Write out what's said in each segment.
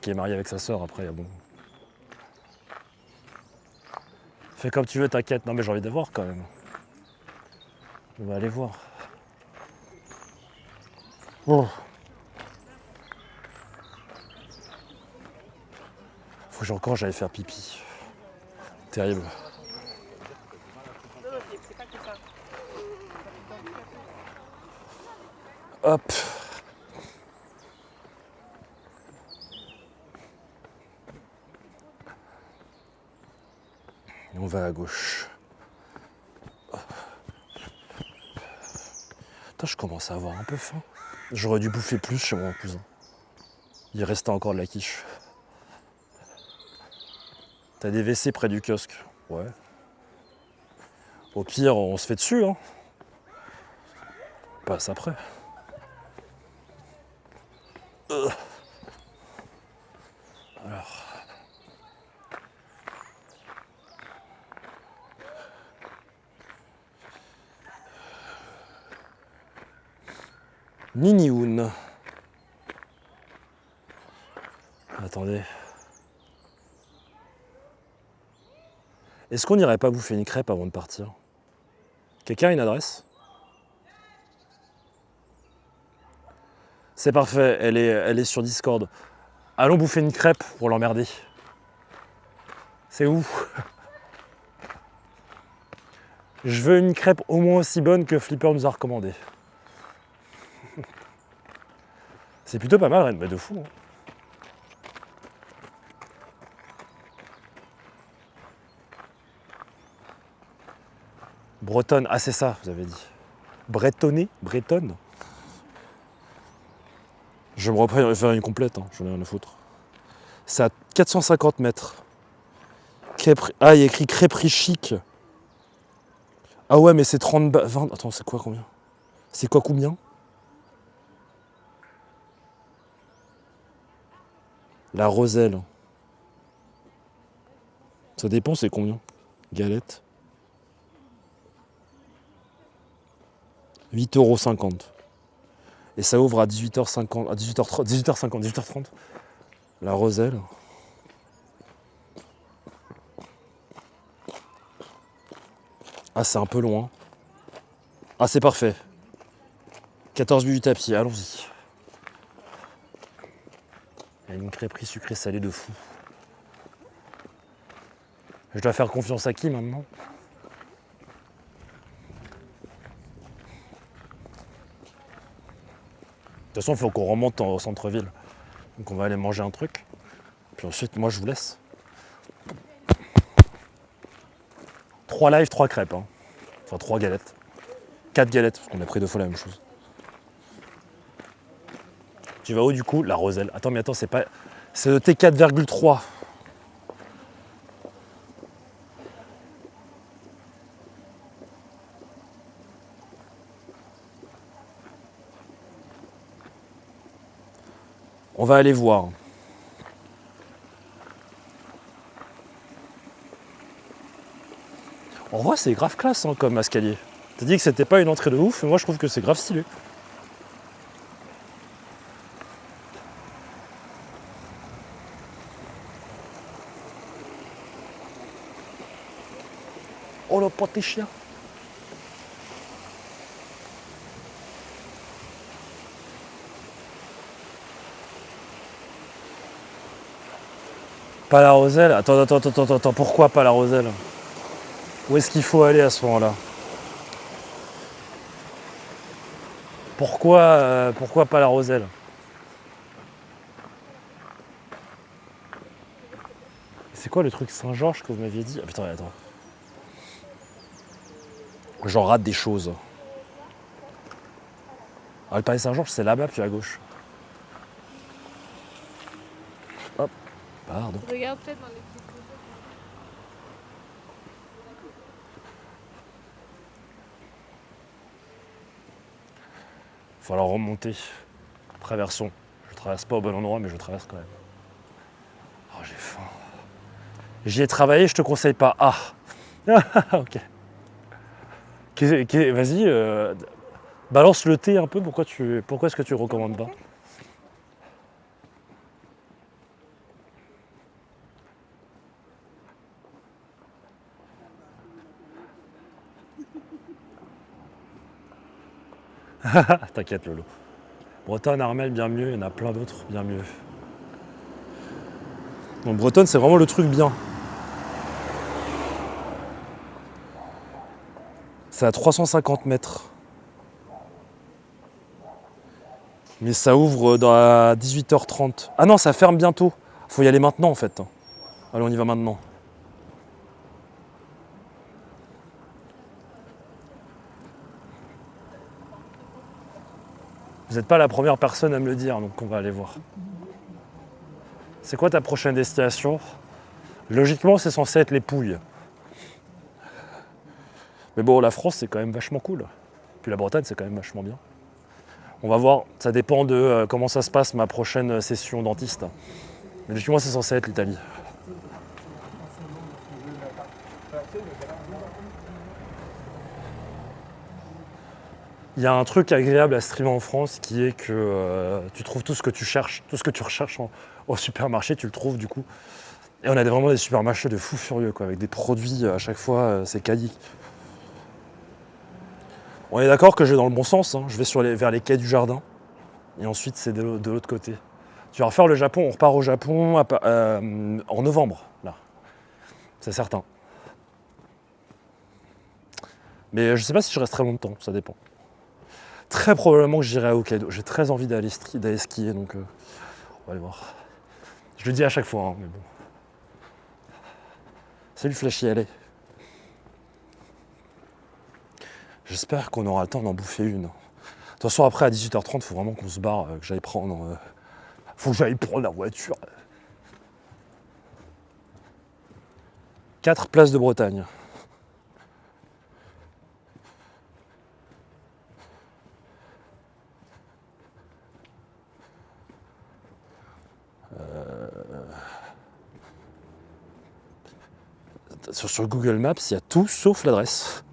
qui est marié avec sa sœur après, bon. Fais comme tu veux, t'inquiète. Non mais j'ai envie de voir quand même. On va aller voir. Oh. Faut que encore j'aille faire pipi. Terrible. Hop. Et on va à gauche. Putain, je commence à avoir un peu faim. J'aurais dû bouffer plus chez mon cousin. Il restait encore de la quiche. T'as des WC près du kiosque. Ouais. Au pire, on se fait dessus, hein. On passe après. Alors. Ninioun. Attendez. Est-ce qu'on n'irait pas bouffer une crêpe avant de partir? Quelqu'un a une adresse? C'est parfait, elle est sur Discord. Allons bouffer une crêpe pour l'emmerder. C'est où? Je veux une crêpe au moins aussi bonne que Flipper nous a recommandé. C'est plutôt pas mal, Rennes, mais de fou. Hein. Bretonne, ah c'est ça, vous avez dit. Bretonné, bretonne. Je vais me reprendre faire une complète, hein. J'en ai rien à foutre. C'est à 450 mètres. Ah, il y a écrit crêperie chic. Ah ouais, mais c'est 30 20. Attends, c'est quoi combien? C'est quoi combien? La Roselle. Ça dépend, c'est combien? Galette. 8,50 €. Et ça ouvre à 18h50, à 18h30, 18h50, 18h30. La Roselle. Ah, c'est un peu loin. Ah, c'est parfait. 14 minutes à pied, allons-y. Il y a une crêperie sucrée salée de fou. Je dois faire confiance à qui maintenant? De toute façon, il faut qu'on remonte au centre-ville. Donc on va aller manger un truc. Puis ensuite, moi, je vous laisse. 3 lives, 3 crêpes. Hein. Enfin, 3 galettes. 4 galettes, parce qu'on a pris 2 fois la même chose. Tu vas où, du coup? La Roselle. Attends, mais attends, c'est pas... C'est le T4,3. On va aller voir. En vrai, c'est grave classe hein, comme escalier. T'as dit que c'était pas une entrée de ouf, mais moi je trouve que c'est grave stylé. Oh le pâté chien. Pas la Roselle? Attends, pourquoi pas la Roselle? Où est-ce qu'il faut aller à ce moment-là? Pourquoi pas la Roselle? C'est quoi le truc Saint-Georges que vous m'aviez dit? Ah putain, attends. J'en rate des choses. Ah, le palais Saint-Georges, c'est là-bas, puis à gauche. Hop, pardon. Regarde peut-être dans les petites photos. Il va falloir remonter. Traversons. Je traverse pas au bon endroit, mais je traverse quand même. Oh, j'ai faim. J'y ai travaillé, je te conseille pas. Ah ok. Vas-y, balance le thé un peu. Pourquoi est-ce que tu recommandes pas? T'inquiète Lolo. Bretonne, Armel, bien mieux, il y en a plein d'autres, bien mieux. Donc Bretonne, c'est vraiment le truc bien. C'est à 350 mètres. Mais ça ouvre à 18h30. Ah non, ça ferme bientôt. Faut y aller maintenant en fait. Allez, on y va maintenant. Vous n'êtes pas la première personne à me le dire, donc on va aller voir. C'est quoi ta prochaine destination? Logiquement, c'est censé être les Pouilles. Mais bon, la France, c'est quand même vachement cool. Puis la Bretagne, c'est quand même vachement bien. On va voir, ça dépend de comment ça se passe ma prochaine session dentiste. Mais logiquement, c'est censé être l'Italie. Il y a un truc agréable à streamer en France qui est que tu trouves tout ce que tu cherches, tout ce que tu recherches au supermarché, tu le trouves du coup. Et on a vraiment des supermarchés de fous furieux, quoi, avec des produits à chaque fois, c'est caddie. On est d'accord que je vais dans le bon sens, hein. Je vais vers les quais du jardin. Et ensuite, c'est de l'autre côté. Tu vas refaire le Japon, on repart au Japon en novembre, là. C'est certain. Mais je sais pas si je resterai longtemps, ça dépend. Très probablement que j'irai à Hokkaido. J'ai très envie d'aller skier, donc on va aller voir. Je le dis à chaque fois, hein, mais bon. Salut Flashy, allez. J'espère qu'on aura le temps d'en bouffer une. De toute façon, après, à 18h30, il faut vraiment qu'on se barre, que j'aille prendre... faut que j'aille prendre la voiture. 4 places de Bretagne. Sur Google Maps, il y a tout sauf l'adresse.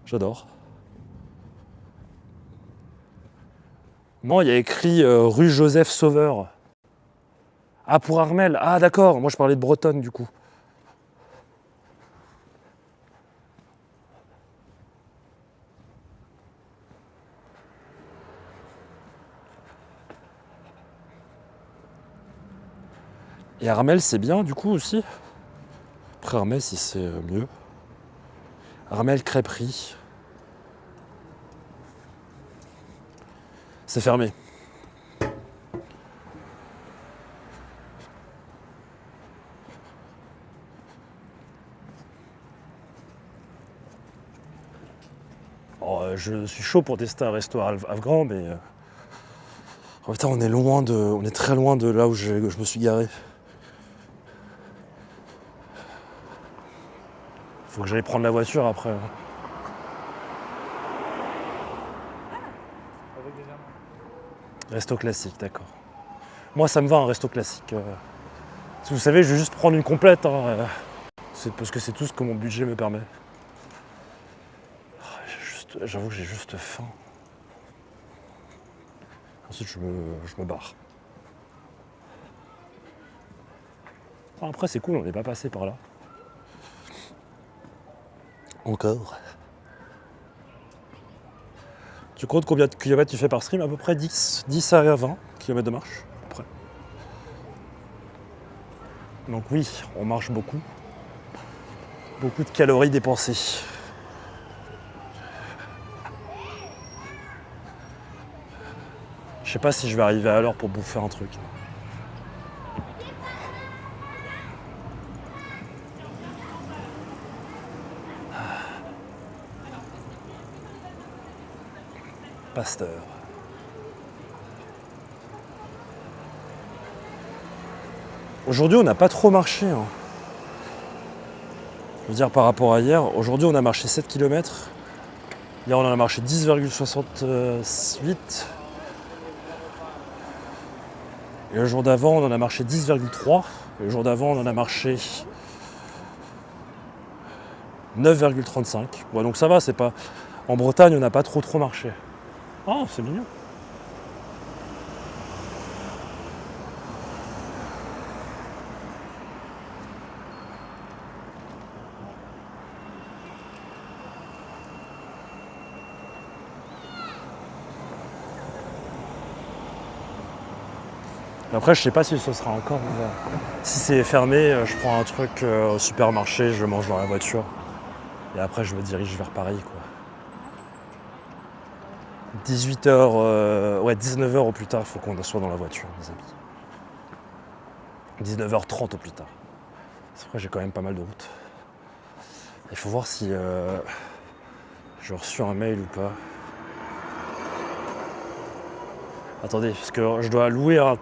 J'adore. Non, il y a écrit rue Joseph Sauveur. Ah, pour Armel. Ah, d'accord. Moi, je parlais de Bretonne, du coup. Et Armel, c'est bien, du coup, aussi. Après Armel, si c'est mieux. Armel Crêperie. C'est fermé. Alors, je suis chaud pour tester un resto afghan, mais... Oh putain, on est très loin de là où je me suis garé. Faut que j'aille prendre la voiture après. Resto classique, d'accord. Moi, ça me va un resto classique. Si vous savez, je vais juste prendre une complète. Hein, c'est parce que c'est tout ce que mon budget me permet. J'avoue que j'ai juste faim. Ensuite, je me barre. Après, c'est cool, on n'est pas passé par là. Encore. Tu comptes combien de kilomètres tu fais par stream? À peu près 10 à 20 kilomètres de marche. À peu près. Donc oui, on marche beaucoup. Beaucoup de calories dépensées. Je sais pas si je vais arriver à l'heure pour bouffer un truc. Pasteur. Aujourd'hui, on n'a pas trop marché. Hein. Je veux dire, par rapport à hier, aujourd'hui, on a marché 7 km. Hier, on en a marché 10,68. Et le jour d'avant, on en a marché 10,3. Et le jour d'avant, on en a marché 9,35. Ouais, donc ça va, c'est pas... En Bretagne, on n'a pas trop marché. Oh, c'est mignon. Après, je sais pas si ce sera encore ouvert. Si c'est fermé, je prends un truc au supermarché, je mange dans la voiture. Et après, je me dirige vers Paris, quoi. 18h, ouais, 19h au plus tard, il faut qu'on soit dans la voiture, les amis. 19h30 au plus tard. C'est vrai, j'ai quand même pas mal de route. Il faut voir si j'ai reçu un mail ou pas. Attendez, parce que je dois louer un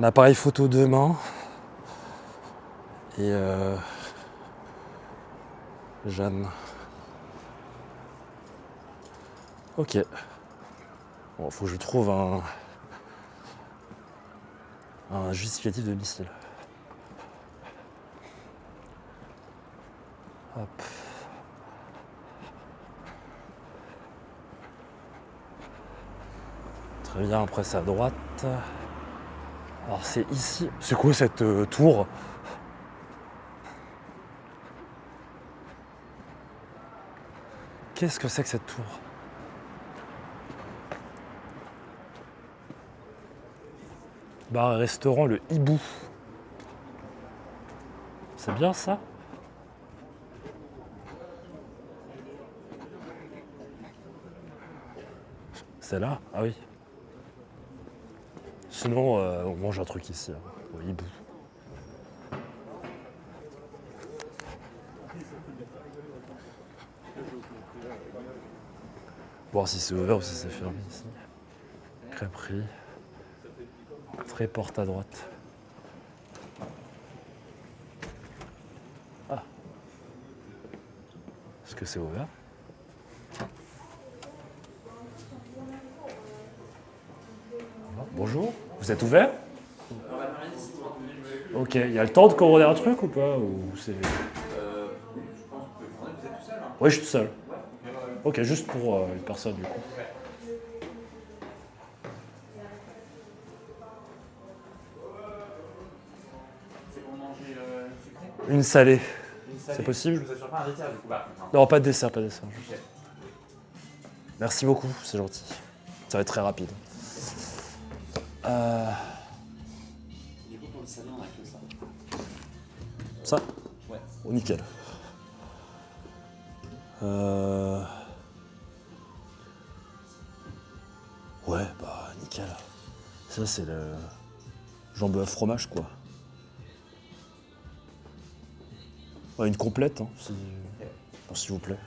appareil photo demain. Et Jeanne. Ok. Bon, faut que je trouve un justificatif de domicile. Hop. Très bien, après c'est à droite. Alors c'est ici. C'est quoi cette tour? Qu'est-ce que c'est que cette tour? Bar et restaurant Le Hibou. C'est bien ça? C'est là? Ah oui. Sinon, on mange un truc ici, hein, au Hibou. Voir si c'est ouvert ou si c'est fermé ici. Crêperie. Entrée porte à droite. Ah. Est-ce que c'est ouvert? Bonjour, vous êtes ouvert? Ok, il y a le temps de commander un truc ou pas? Ou c'est... Oui, je suis tout seul. Ok, juste pour une personne du coup. Une salée. C'est possible? Je vous assure pas un dessert du coup. Non, pas de dessert, pas de dessert. Juste. Merci beaucoup, c'est gentil. Ça va être très rapide. Du coup, pour le salé, on a que ça. Ça? Ouais. Oh, nickel. Ouais, bah nickel. Ça, c'est le jambon fromage, quoi. Ouais, une complète, hein, s'il vous plaît.